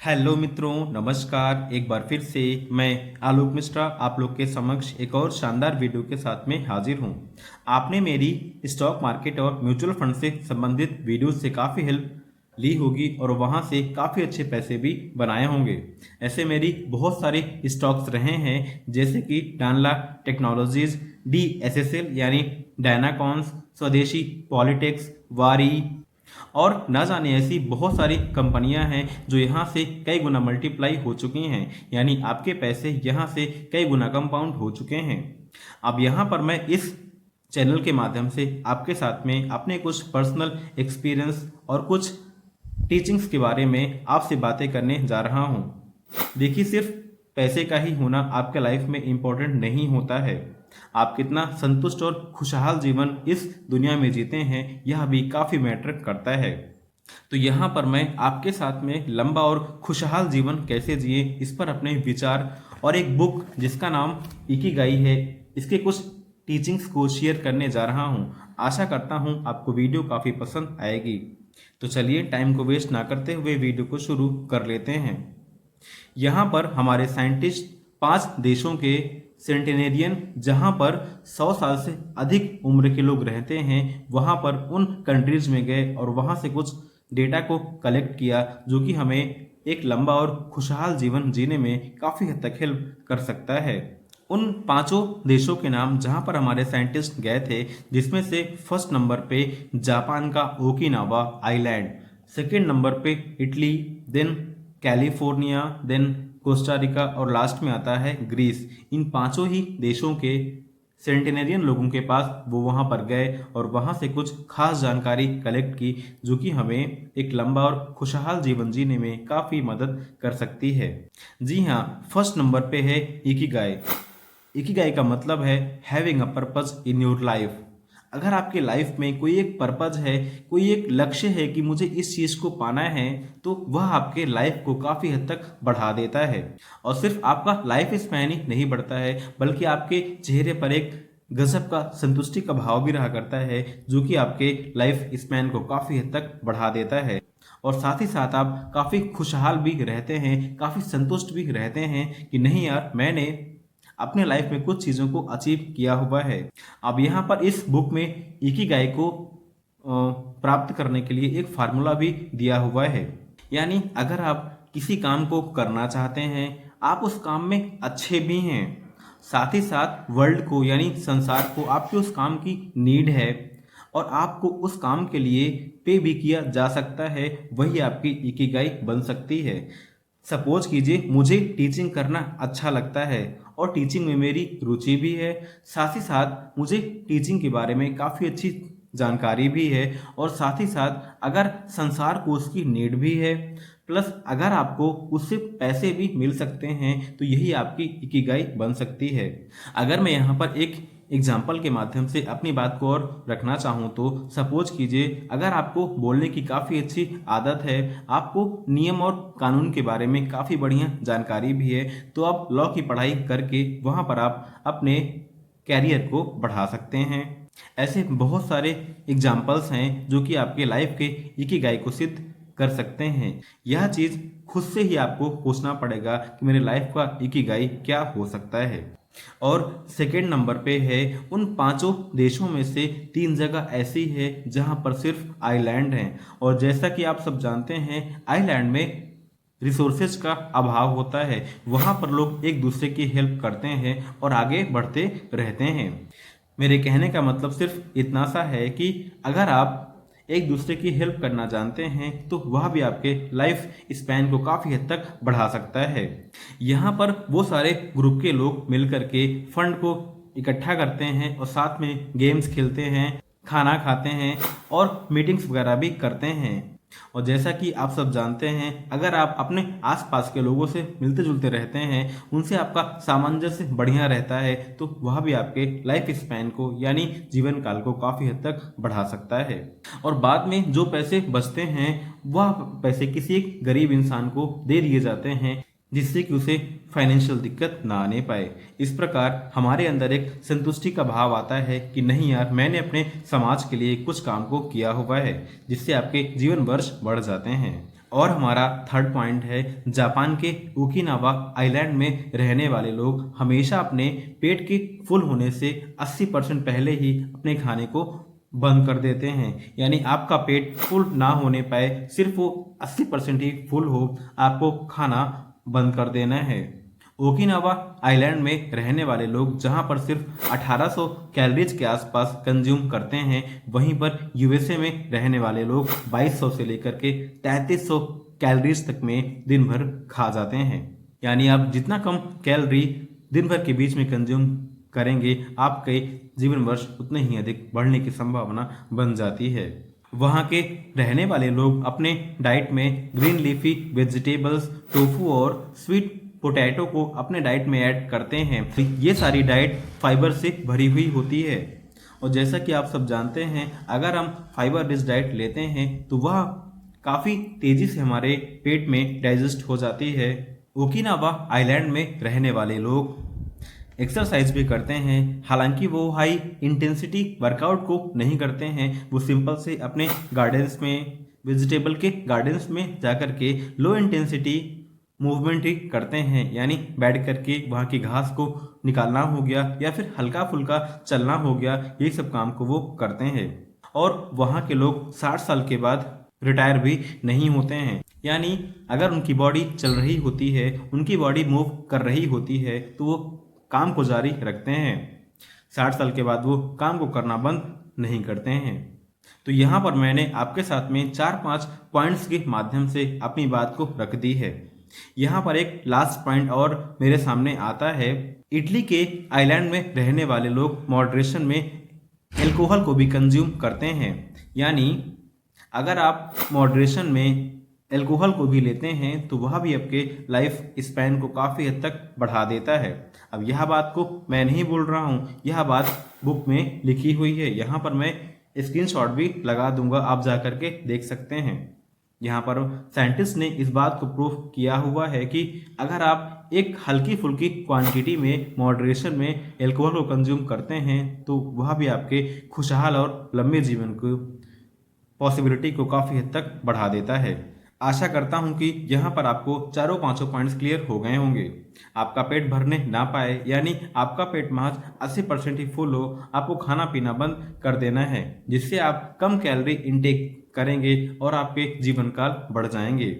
Hello मित्रों, नमस्कार। एक बार फिर से मैं आलोक मिश्रा आप लोग के समक्ष एक और शानदार वीडियो के साथ में हाजिर हूं। आपने मेरी स्टॉक मार्केट और म्यूचुअल फंड से संबंधित वीडियो से काफ़ी हेल्प ली होगी और वहां से काफ़ी अच्छे पैसे भी बनाए होंगे। ऐसे मेरी बहुत सारे स्टॉक्स रहे हैं, जैसे कि डानला टेक्नोलॉजीज, DSSL यानी डायनाकॉन्स, स्वदेशी पॉलिटिक्स, वारी और ना जाने ऐसी बहुत सारी कंपनियां हैं जो यहाँ से कई गुना मल्टीप्लाई हो चुकी हैं, यानी आपके पैसे यहाँ से कई गुना कंपाउंड हो चुके हैं। अब यहाँ पर मैं इस चैनल के माध्यम से आपके साथ में अपने कुछ पर्सनल एक्सपीरियंस और कुछ टीचिंग्स के बारे में आपसे बातें करने जा रहा हूँ। देखिए, सिर्फ पैसे का ही होना आपके लाइफ में इम्पोर्टेंट नहीं होता है। आप कितना संतुष्ट और खुशहाल जीवन इस दुनिया में जीते हैं, यह भी काफ़ी मैटर करता है। तो यहाँ पर मैं आपके साथ में लंबा और खुशहाल जीवन कैसे जिए इस पर अपने विचार और एक बुक जिसका नाम इकिगाई है, इसके कुछ टीचिंग्स को शेयर करने जा रहा हूँ। आशा करता हूँ आपको वीडियो काफ़ी पसंद आएगी। तो चलिए टाइम को वेस्ट ना करते हुए वीडियो को शुरू कर लेते हैं। यहाँ पर हमारे साइंटिस्ट 5 देशों के सेंटेनेरियन, जहाँ पर 100 साल से अधिक उम्र के लोग रहते हैं, वहाँ पर उन कंट्रीज में गए और वहाँ से कुछ डेटा को कलेक्ट किया, जो कि हमें एक लंबा और खुशहाल जीवन जीने में काफ़ी हद तक हेल्प कर सकता है। उन 5 देशों के नाम जहाँ पर हमारे साइंटिस्ट गए थे, जिसमें से फर्स्ट नंबर पे जापान का ओकिनावा आइलैंड, सेकेंड नंबर पे Italy, then California, then Costa Rica और लास्ट में आता है ग्रीस। इन 5 ही देशों के सेंटेनेरियन लोगों के पास वो वहाँ पर गए और वहाँ से कुछ खास जानकारी कलेक्ट की, जो कि हमें एक लंबा और खुशहाल जीवन जीने में काफ़ी मदद कर सकती है। जी हाँ, फर्स्ट नंबर पे है इकिगाई। इकिगाई का मतलब है having a purpose in your life. अगर आपके लाइफ में कोई एक पर्पज है, कोई एक लक्ष्य है कि मुझे इस चीज़ को पाना है, तो वह आपके लाइफ को काफ़ी हद तक बढ़ा देता है। और सिर्फ आपका लाइफ स्पैन ही नहीं बढ़ता है, बल्कि आपके चेहरे पर एक गजब का संतुष्टि का भाव भी रहा करता है, जो कि आपके लाइफ स्पैन को काफ़ी हद तक बढ़ा देता है। और साथ ही साथ आप काफ़ी खुशहाल भी रहते हैं, काफ़ी संतुष्ट भी रहते हैं कि नहीं यार, मैंने अपने लाइफ में कुछ चीज़ों को अचीव किया हुआ है। अब यहाँ पर इस बुक में इकिगाई को प्राप्त करने के लिए एक फार्मूला भी दिया हुआ है। यानी अगर आप किसी काम को करना चाहते हैं, आप उस काम में अच्छे भी हैं, साथ ही साथ वर्ल्ड को यानी संसार को आपके उस काम की नीड है और आपको उस काम के लिए पे भी किया जा सकता है, वही आपकी इकिगाई बन सकती है। सपोज कीजिए मुझे टीचिंग करना अच्छा लगता है और टीचिंग में मेरी रुचि भी है, साथ ही साथ मुझे टीचिंग के बारे में काफ़ी अच्छी जानकारी भी है, और साथ ही साथ अगर संसार को उसकी नीड भी है, प्लस अगर आपको उससे पैसे भी मिल सकते हैं, तो यही आपकी इकिगाई बन सकती है। अगर मैं यहाँ पर एक एग्जाम्पल के माध्यम से अपनी बात को और रखना चाहूँ तो सपोज कीजिए अगर आपको बोलने की काफ़ी अच्छी आदत है, आपको नियम और कानून के बारे में काफ़ी बढ़िया जानकारी भी है, तो आप लॉ की पढ़ाई करके वहाँ पर आप अपने कैरियर को बढ़ा सकते हैं। ऐसे बहुत सारे एग्जाम्पल्स हैं जो कि आपके लाइफ के इकिगाई को सिद्ध कर सकते हैं। यह चीज़ खुद से ही आपको पूछना पड़ेगा कि मेरे लाइफ का इकिगाई क्या हो सकता है। और सेकेंड नंबर पे है उन 5 देशों में से 3 जगह ऐसी है जहां पर सिर्फ आइलैंड हैं, और जैसा कि आप सब जानते हैं आइलैंड में रिसोर्सेज का अभाव होता है। वहां पर लोग एक दूसरे की हेल्प करते हैं और आगे बढ़ते रहते हैं। मेरे कहने का मतलब सिर्फ इतना सा है कि अगर आप एक दूसरे की हेल्प करना जानते हैं, तो वह भी आपके लाइफ स्पैन को काफ़ी हद तक बढ़ा सकता है। यहाँ पर वो सारे ग्रुप के लोग मिलकर के फंड को इकट्ठा करते हैं और साथ में गेम्स खेलते हैं, खाना खाते हैं और मीटिंग्स वगैरह भी करते हैं। और जैसा कि आप सब जानते हैं, अगर आप अपने आसपास के लोगों से मिलते जुलते रहते हैं, उनसे आपका सामंजस्य बढ़िया रहता है, तो वह भी आपके लाइफ स्पैन को यानी जीवन काल को काफ़ी हद तक बढ़ा सकता है। और बाद में जो पैसे बचते हैं, वह पैसे किसी एक गरीब इंसान को दे दिए जाते हैं, जिससे कि उसे फाइनेंशियल दिक्कत ना आने पाए। इस प्रकार हमारे अंदर एक संतुष्टि का भाव आता है कि नहीं यार, मैंने अपने समाज के लिए कुछ काम को किया हुआ है, जिससे आपके जीवन वर्ष बढ़ जाते हैं। और हमारा थर्ड पॉइंट है, जापान के ओकिनावा आइलैंड में रहने वाले लोग हमेशा अपने पेट के फुल होने से 80% पहले ही अपने खाने को बंद कर देते हैं। यानी आपका पेट फुल ना होने पाए, सिर्फ वो 80% ही फुल हो, आपको खाना बंद कर देना है। ओकिनावा आइलैंड में रहने वाले लोग जहां पर सिर्फ 1800 कैलोरीज के आसपास कंज्यूम करते हैं, वहीं पर यूएसए में रहने वाले लोग 2200 से लेकर के 3300 कैलोरीज तक में दिन भर खा जाते हैं। यानी आप जितना कम कैलोरी दिन भर के बीच में कंज्यूम करेंगे, आपके जीवन वर्ष उतने ही अधिक बढ़ने की संभावना बन जाती है। वहाँ के रहने वाले लोग अपने डाइट में ग्रीन लीफी वेजिटेबल्स, टोफू और स्वीट पोटैटो को अपने डाइट में ऐड करते हैं। ये सारी डाइट फाइबर से भरी हुई होती है और जैसा कि आप सब जानते हैं, अगर हम फाइबर रिच डाइट लेते हैं तो वह काफ़ी तेज़ी से हमारे पेट में डाइजेस्ट हो जाती है। ओकिनावा आइलैंड में रहने वाले लोग एक्सरसाइज भी करते हैं, हालांकि वो हाई इंटेंसिटी वर्कआउट को नहीं करते हैं। वो सिंपल से अपने गार्डन्स में, वेजिटेबल के गार्डन्स में जाकर के लो इंटेंसिटी मूवमेंट ही करते हैं। यानी बैठ करके वहाँ की घास को निकालना हो गया या फिर हल्का फुल्का चलना हो गया, यही सब काम को वो करते हैं। और वहाँ के लोग 60 साल के बाद रिटायर भी नहीं होते हैं। यानी अगर उनकी बॉडी चल रही होती है, उनकी बॉडी मूव कर रही होती है, तो वो काम को जारी रखते हैं। 60 साल के बाद वो काम को करना बंद नहीं करते हैं। तो यहाँ पर मैंने आपके साथ में 4-5 पॉइंट्स के माध्यम से अपनी बात को रख दी है। यहाँ पर एक लास्ट पॉइंट और मेरे सामने आता है। इटली के आइलैंड में रहने वाले लोग मॉडरेशन में एल्कोहल को भी कंज्यूम करते हैं। यानी अगर आप मॉडरेशन में एल्कोहल को भी लेते हैं तो वह भी आपके लाइफ स्पैन को काफ़ी हद तक बढ़ा देता है। अब यह बात को मैं नहीं बोल रहा हूँ, यह बात बुक में लिखी हुई है। यहाँ पर मैं स्क्रीनशॉट भी लगा दूंगा, आप जा कर के देख सकते हैं। यहाँ पर साइंटिस्ट ने इस बात को प्रूफ किया हुआ है कि अगर आप एक हल्की फुल्की क्वांटिटी में मॉडरेशन में एल्कोहल को कंज्यूम करते हैं तो वह भी आपके खुशहाल और लंबे जीवन को पॉसिबिलिटी को काफ़ी हद तक बढ़ा देता है। आशा करता हूं कि यहाँ पर आपको चारों पांचों पॉइंट्स क्लियर हो गए होंगे। आपका पेट भरने ना पाए, यानी आपका पेट महज 80% ही फुल हो, आपको खाना पीना बंद कर देना है, जिससे आप कम कैलोरी इनटेक करेंगे और आपके जीवन काल बढ़ जाएंगे।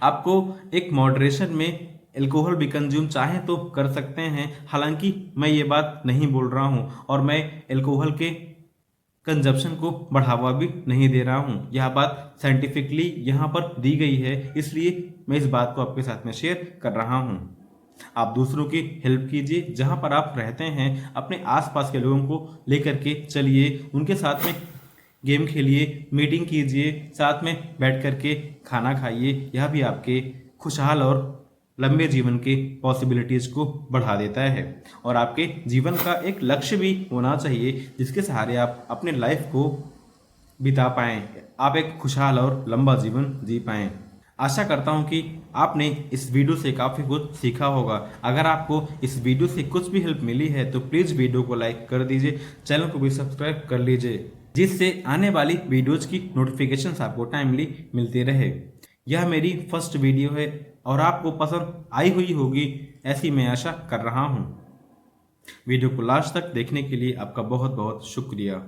आपको एक मॉडरेशन में एल्कोहल भी कंज्यूम चाहें तो कर सकते हैं, हालांकि मैं ये बात नहीं बोल रहा हूँ और मैं एल्कोहल के कंजप्शन को बढ़ावा भी नहीं दे रहा हूँ। यह बात साइंटिफिकली यहाँ पर दी गई है, इसलिए मैं इस बात को आपके साथ में शेयर कर रहा हूँ। आप दूसरों की हेल्प कीजिए, जहाँ पर आप रहते हैं अपने आसपास के लोगों को लेकर के चलिए, उनके साथ में गेम खेलिए, मीटिंग कीजिए, साथ में बैठ कर के खाना खाइए। यह भी आपके खुशहाल और लंबे जीवन के पॉसिबिलिटीज को बढ़ा देता है और आपके जीवन का एक लक्ष्य भी होना चाहिए जिसके सहारे आप अपने लाइफ को बिता पाएं, आप एक खुशहाल और लंबा जीवन जी पाएं। आशा करता हूं कि आपने इस वीडियो से काफ़ी कुछ सीखा होगा। अगर आपको इस वीडियो से कुछ भी हेल्प मिली है तो प्लीज़ वीडियो को लाइक कर दीजिए, चैनल को भी सब्सक्राइब कर लीजिए, जिससे आने वाली वीडियोज़ की नोटिफिकेशंस आपको टाइमली मिलती रहे। यह मेरी फर्स्ट वीडियो है और आपको पसंद आई हुई होगी, ऐसी मैं आशा कर रहा हूँ। वीडियो को लास्ट तक देखने के लिए आपका बहुत बहुत शुक्रिया।